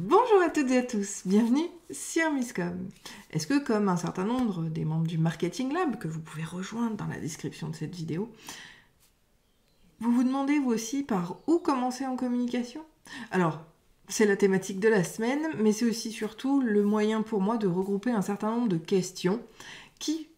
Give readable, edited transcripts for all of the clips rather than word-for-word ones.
Bonjour à toutes et à tous, bienvenue sur Misscom. Est-ce que comme un certain nombre des membres du Marketing Lab, que vous pouvez rejoindre dans la description de cette vidéo, vous vous demandez vous aussi par où commencer en communication? Alors, c'est la thématique de la semaine, mais c'est aussi surtout le moyen pour moi de regrouper un certain nombre de questions qui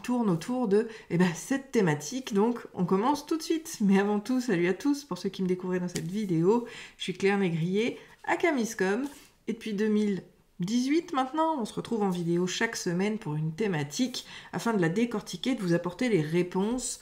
tournent autour de cette thématique. Donc, on commence tout de suite. Mais avant tout, salut à tous, pour ceux qui me découvrent dans cette vidéo, je suis Claire Négrier, aka Misscom, et depuis 2018 maintenant, on se retrouve en vidéo chaque semaine pour une thématique, afin de la décortiquer, de vous apporter les réponses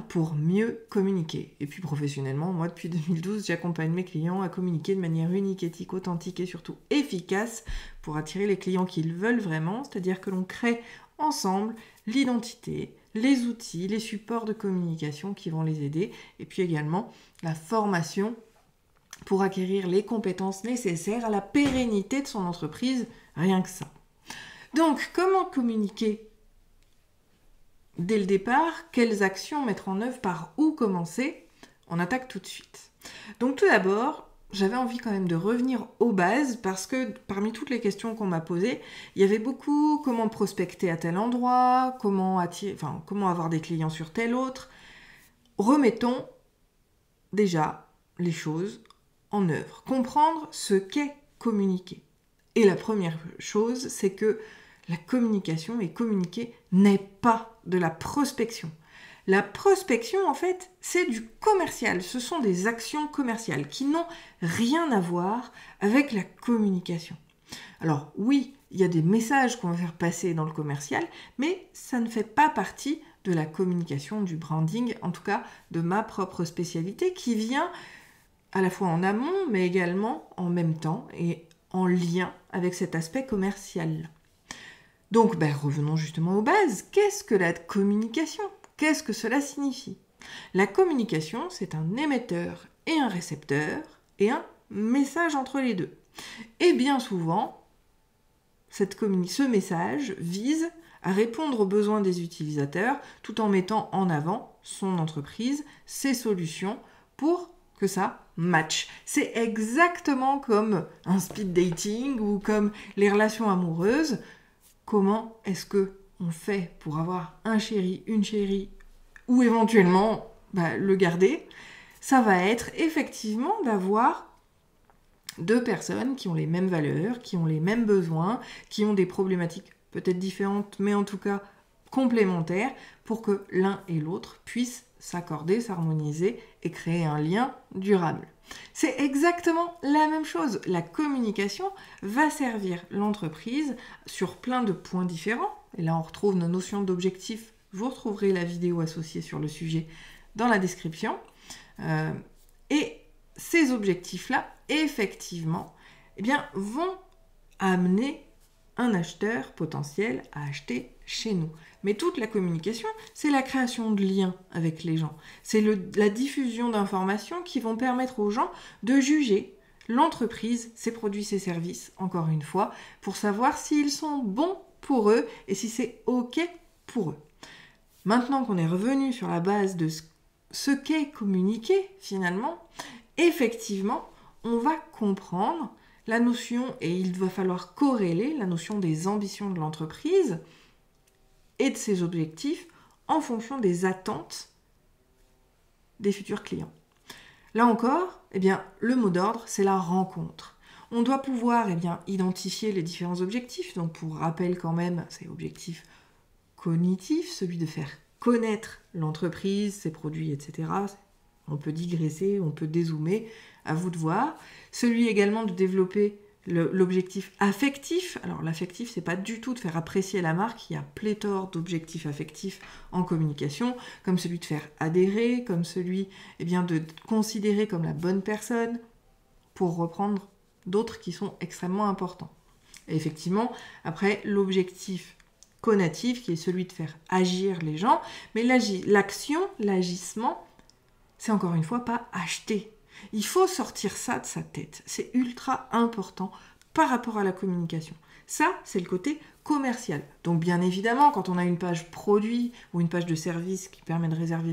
pour mieux communiquer. Et puis professionnellement, moi depuis 2012, j'accompagne mes clients à communiquer de manière unique, éthique, authentique et surtout efficace pour attirer les clients qu'ils veulent vraiment, c'est-à-dire que l'on crée ensemble l'identité, les outils, les supports de communication qui vont les aider, et puis également la formation pour acquérir les compétences nécessaires à la pérennité de son entreprise, rien que ça. Donc, comment communiquer dès le départ? Quelles actions mettre en œuvre? Par où commencer? On attaque tout de suite. Donc tout d'abord, j'avais envie quand même de revenir aux bases parce que parmi toutes les questions qu'on m'a posées, il y avait beaucoup comment prospecter à tel endroit, comment avoir des clients sur tel autre. Remettons déjà les choses en œuvre. Comprendre ce qu'est communiquer. Et la première chose, c'est que la communication et communiquer n'est pas de la prospection. La prospection, en fait, c'est du commercial. Ce sont des actions commerciales qui n'ont rien à voir avec la communication. Alors oui, il y a des messages qu'on va faire passer dans le commercial, mais ça ne fait pas partie de la communication, du branding, en tout cas de ma propre spécialité, qui vient à la fois en amont, mais également en même temps et en lien avec cet aspect commercial. Donc, revenons justement aux bases. Qu'est-ce que la communication? Qu'est-ce que cela signifie? La communication, c'est un émetteur et un récepteur et un message entre les deux. Et bien souvent, ce message vise à répondre aux besoins des utilisateurs tout en mettant en avant son entreprise, ses solutions pour que ça match. C'est exactement comme un speed dating ou comme les relations amoureuses. Comment est-ce qu'on fait pour avoir un chéri, une chérie, ou éventuellement le garder? Ça va être effectivement d'avoir deux personnes qui ont les mêmes valeurs, qui ont les mêmes besoins, qui ont des problématiques peut-être différentes, mais en tout cas complémentaires, pour que l'un et l'autre puissent s'accorder, s'harmoniser et créer un lien durable. C'est exactement la même chose. La communication va servir l'entreprise sur plein de points différents. Et là, on retrouve nos notions d'objectifs. Vous retrouverez la vidéo associée sur le sujet dans la description. Et ces objectifs-là, effectivement, vont amener un acheteur potentiel à acheter chez nous. Mais toute la communication, c'est la création de liens avec les gens. C'est la diffusion d'informations qui vont permettre aux gens de juger l'entreprise, ses produits, ses services, encore une fois, pour savoir s'ils sont bons pour eux et si c'est OK pour eux. Maintenant qu'on est revenu sur la base de ce qu'est communiquer, finalement, effectivement, on va comprendre la notion, et il va falloir corréler la notion des ambitions de l'entreprise et de ses objectifs en fonction des attentes des futurs clients. Là encore, le mot d'ordre, c'est la rencontre. On doit pouvoir identifier les différents objectifs. Donc pour rappel quand même, c'est objectif cognitif, celui de faire connaître l'entreprise, ses produits, etc. On peut digresser, on peut dézoomer, à vous de voir. Celui également de développer l'objectif affectif. Alors l'affectif, c'est pas du tout de faire apprécier la marque, il y a pléthore d'objectifs affectifs en communication, comme celui de faire adhérer, comme celui de considérer comme la bonne personne, pour reprendre d'autres qui sont extrêmement importants. Et effectivement, après, l'objectif conatif, qui est celui de faire agir les gens, mais l'action, l'agissement, c'est encore une fois pas acheter. Il faut sortir ça de sa tête. C'est ultra important par rapport à la communication. Ça, c'est le côté commercial. Donc bien évidemment, quand on a une page produit ou une page de service qui permet de réserver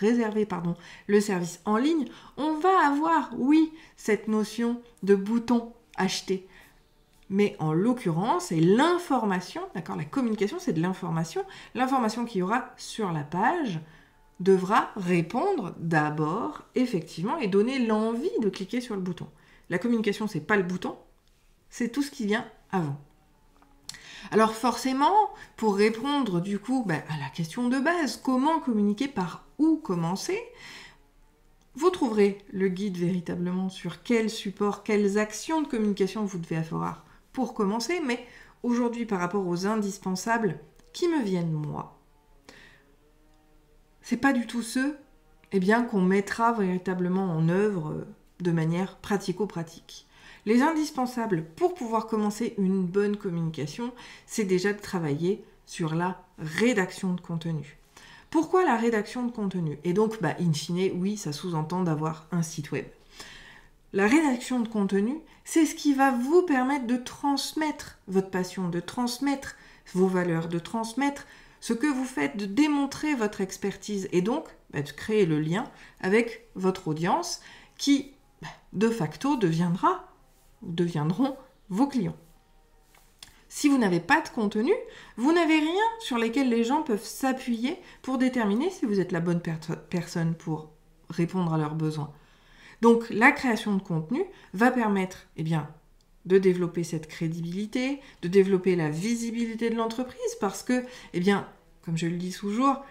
le service en ligne, on va avoir, oui, cette notion de bouton acheter. Mais en l'occurrence, c'est l'information, d'accord, la communication, c'est de l'information. L'information qu'il y aura sur la page devra répondre d'abord, effectivement, et donner l'envie de cliquer sur le bouton. La communication, c'est pas le bouton, c'est tout ce qui vient avant. Alors forcément, pour répondre du coup à la question de base, comment communiquer, par où commencer, vous trouverez le guide véritablement sur quel support, quelles actions de communication vous devez avoir pour commencer, mais aujourd'hui par rapport aux indispensables qui me viennent moi, c'est pas du tout ceux qu'on mettra véritablement en œuvre de manière pratico-pratique. Les indispensables pour pouvoir commencer une bonne communication, c'est déjà de travailler sur la rédaction de contenu. Pourquoi la rédaction de contenu? Et donc, in fine, oui, ça sous-entend d'avoir un site web. La rédaction de contenu, c'est ce qui va vous permettre de transmettre votre passion, de transmettre vos valeurs, de transmettre ce que vous faites, de démontrer votre expertise et donc de créer le lien avec votre audience qui, de facto, deviendront vos clients. Si vous n'avez pas de contenu, vous n'avez rien sur lequel les gens peuvent s'appuyer pour déterminer si vous êtes la bonne personne pour répondre à leurs besoins. Donc la création de contenu va permettre de développer cette crédibilité, de développer la visibilité de l'entreprise parce que, comme je le dis toujours,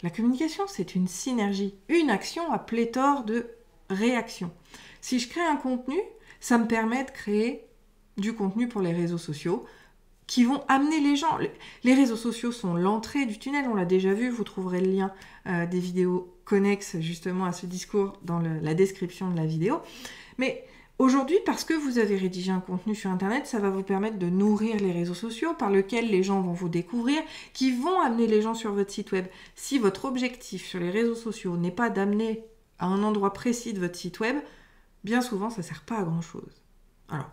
la communication c'est une synergie, une action à pléthore de réactions. Si je crée un contenu, ça me permet de créer du contenu pour les réseaux sociaux qui vont amener les gens. Les réseaux sociaux sont l'entrée du tunnel, on l'a déjà vu, vous trouverez le lien des vidéos connexes justement à ce discours dans la description de la vidéo. Mais aujourd'hui, parce que vous avez rédigé un contenu sur Internet, ça va vous permettre de nourrir les réseaux sociaux par lesquels les gens vont vous découvrir, qui vont amener les gens sur votre site web. Si votre objectif sur les réseaux sociaux n'est pas d'amener à un endroit précis de votre site web, bien souvent, ça ne sert pas à grand-chose. Alors,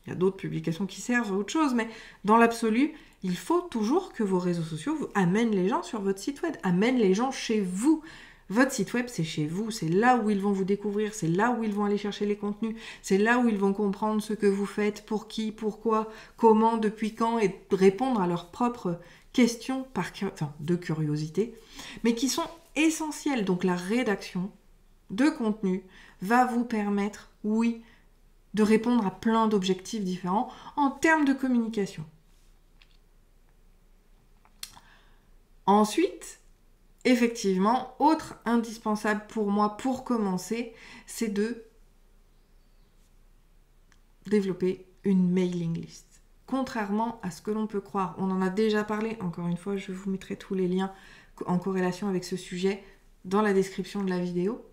il y a d'autres publications qui servent à autre chose, mais dans l'absolu, il faut toujours que vos réseaux sociaux vous amènent les gens sur votre site web, amènent les gens chez vous. Votre site web, c'est chez vous, c'est là où ils vont vous découvrir, c'est là où ils vont aller chercher les contenus, c'est là où ils vont comprendre ce que vous faites, pour qui, pourquoi, comment, depuis quand, et répondre à leurs propres questions de curiosité, mais qui sont essentielles. Donc la rédaction de contenu va vous permettre, oui, de répondre à plein d'objectifs différents en termes de communication. Ensuite, effectivement, autre indispensable pour moi pour commencer, c'est de développer une mailing list. Contrairement à ce que l'on peut croire, on en a déjà parlé, encore une fois, je vous mettrai tous les liens en corrélation avec ce sujet dans la description de la vidéo.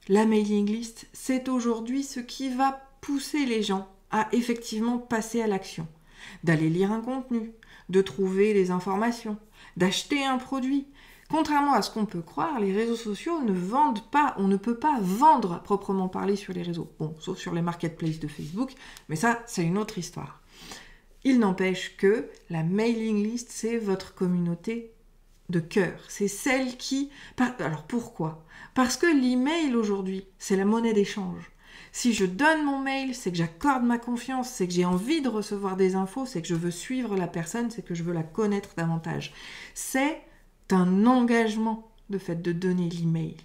La mailing list, c'est aujourd'hui ce qui va pousser les gens à effectivement passer à l'action, d'aller lire un contenu, de trouver des informations, d'acheter un produit. Contrairement à ce qu'on peut croire, les réseaux sociaux ne vendent pas, on ne peut pas vendre à proprement parler sur les réseaux. Bon, sauf sur les marketplaces de Facebook, mais ça, c'est une autre histoire. Il n'empêche que la mailing list, c'est votre communauté de cœur. C'est celle qui... Alors pourquoi? Parce que l'email aujourd'hui, c'est la monnaie d'échange. Si je donne mon mail, c'est que j'accorde ma confiance, c'est que j'ai envie de recevoir des infos, c'est que je veux suivre la personne, c'est que je veux la connaître davantage. C'est un engagement de fait de donner l'email.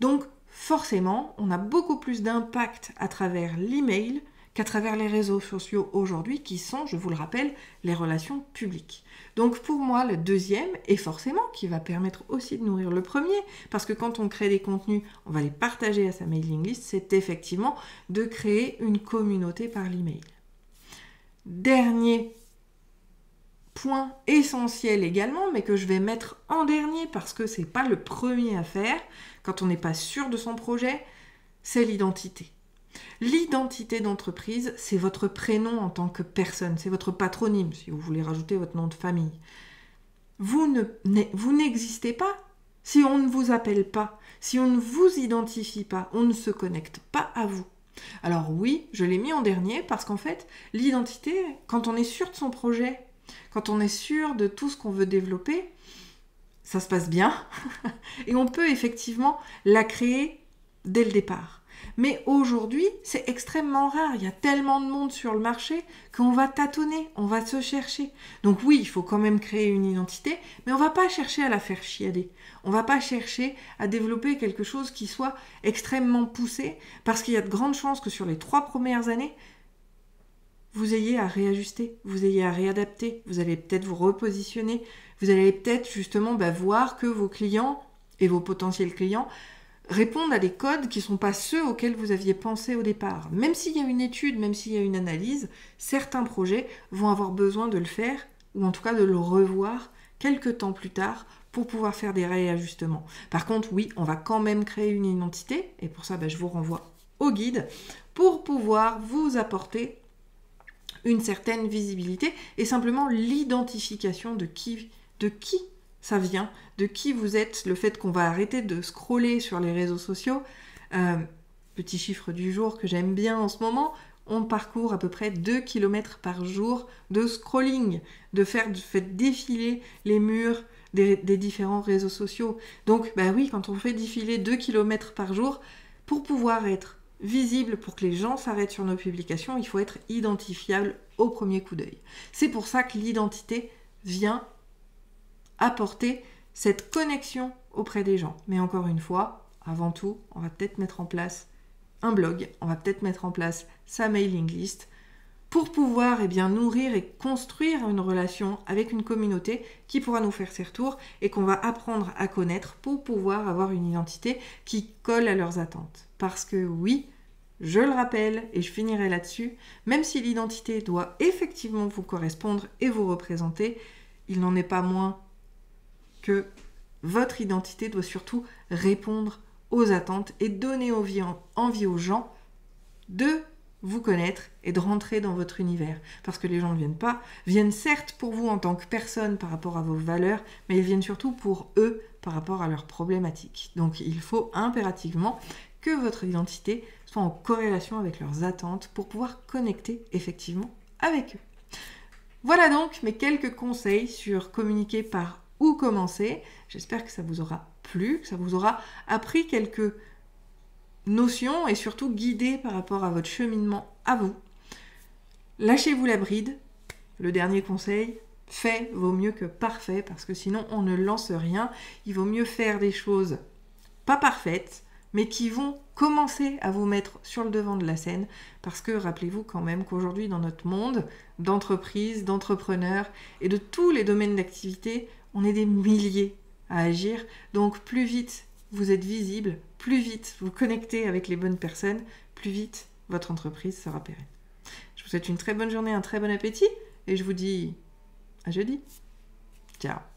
Donc forcément, on a beaucoup plus d'impact à travers l'email qu'à travers les réseaux sociaux aujourd'hui, qui sont, je vous le rappelle, les relations publiques. Donc pour moi, le deuxième, et forcément qui va permettre aussi de nourrir le premier, parce que quand on crée des contenus, on va les partager à sa mailing list, c'est effectivement de créer une communauté par l'email. Dernier point essentiel également, mais que je vais mettre en dernier, parce que c'est pas le premier à faire, quand on n'est pas sûr de son projet, c'est l'identité. L'identité d'entreprise, c'est votre prénom en tant que personne, c'est votre patronyme, si vous voulez rajouter votre nom de famille. Vous n'existez pas si on ne vous appelle pas, si on ne vous identifie pas, on ne se connecte pas à vous. Alors oui, je l'ai mis en dernier parce qu'en fait, l'identité, quand on est sûr de son projet, quand on est sûr de tout ce qu'on veut développer, ça se passe bien et on peut effectivement la créer dès le départ. Mais aujourd'hui, c'est extrêmement rare. Il y a tellement de monde sur le marché qu'on va tâtonner, on va se chercher. Donc oui, il faut quand même créer une identité, mais on va pas chercher à la faire chialer. On va pas chercher à développer quelque chose qui soit extrêmement poussé, parce qu'il y a de grandes chances que sur les 3 premières années, vous ayez à réajuster, vous ayez à réadapter, vous allez peut-être vous repositionner, vous allez peut-être justement voir que vos clients et vos potentiels clients répondent à des codes qui ne sont pas ceux auxquels vous aviez pensé au départ. Même s'il y a une étude, même s'il y a une analyse, certains projets vont avoir besoin de le faire, ou en tout cas de le revoir quelques temps plus tard pour pouvoir faire des réajustements. Par contre, oui, on va quand même créer une identité, et pour ça, je vous renvoie au guide, pour pouvoir vous apporter une certaine visibilité et simplement l'identification de qui ça vient, de qui vous êtes, le fait qu'on va arrêter de scroller sur les réseaux sociaux. Petit chiffre du jour que j'aime bien en ce moment, on parcourt à peu près 2 km par jour de scrolling, de faire défiler les murs des différents réseaux sociaux. Donc oui, quand on fait défiler 2 km par jour, pour pouvoir être visible, pour que les gens s'arrêtent sur nos publications, il faut être identifiable au premier coup d'œil. C'est pour ça que l'identité vient apporter cette connexion auprès des gens. Mais encore une fois, avant tout, on va peut-être mettre en place un blog, on va peut-être mettre en place sa mailing list pour pouvoir nourrir et construire une relation avec une communauté qui pourra nous faire ses retours et qu'on va apprendre à connaître pour pouvoir avoir une identité qui colle à leurs attentes. Parce que oui, je le rappelle et je finirai là-dessus, même si l'identité doit effectivement vous correspondre et vous représenter, il n'en est pas moins que votre identité doit surtout répondre aux attentes et donner envie aux gens de vous connaître et de rentrer dans votre univers. Parce que les gens ne viennent certes pour vous en tant que personne par rapport à vos valeurs, mais ils viennent surtout pour eux par rapport à leurs problématiques. Donc il faut impérativement que votre identité soit en corrélation avec leurs attentes pour pouvoir connecter effectivement avec eux. Voilà donc mes quelques conseils sur communiquer par où commencer. J'espère que ça vous aura plu, que ça vous aura appris quelques notions et surtout guidé par rapport à votre cheminement à vous. Lâchez-vous la bride. Le dernier conseil, fait vaut mieux que parfait parce que sinon on ne lance rien. Il vaut mieux faire des choses pas parfaites mais qui vont commencer à vous mettre sur le devant de la scène parce que rappelez-vous quand même qu'aujourd'hui dans notre monde d'entreprises, d'entrepreneurs et de tous les domaines d'activité, on est des milliers à agir. Donc plus vite vous êtes visible, plus vite vous connectez avec les bonnes personnes, plus vite votre entreprise sera pérenne. Je vous souhaite une très bonne journée, un très bon appétit et je vous dis à jeudi. Ciao.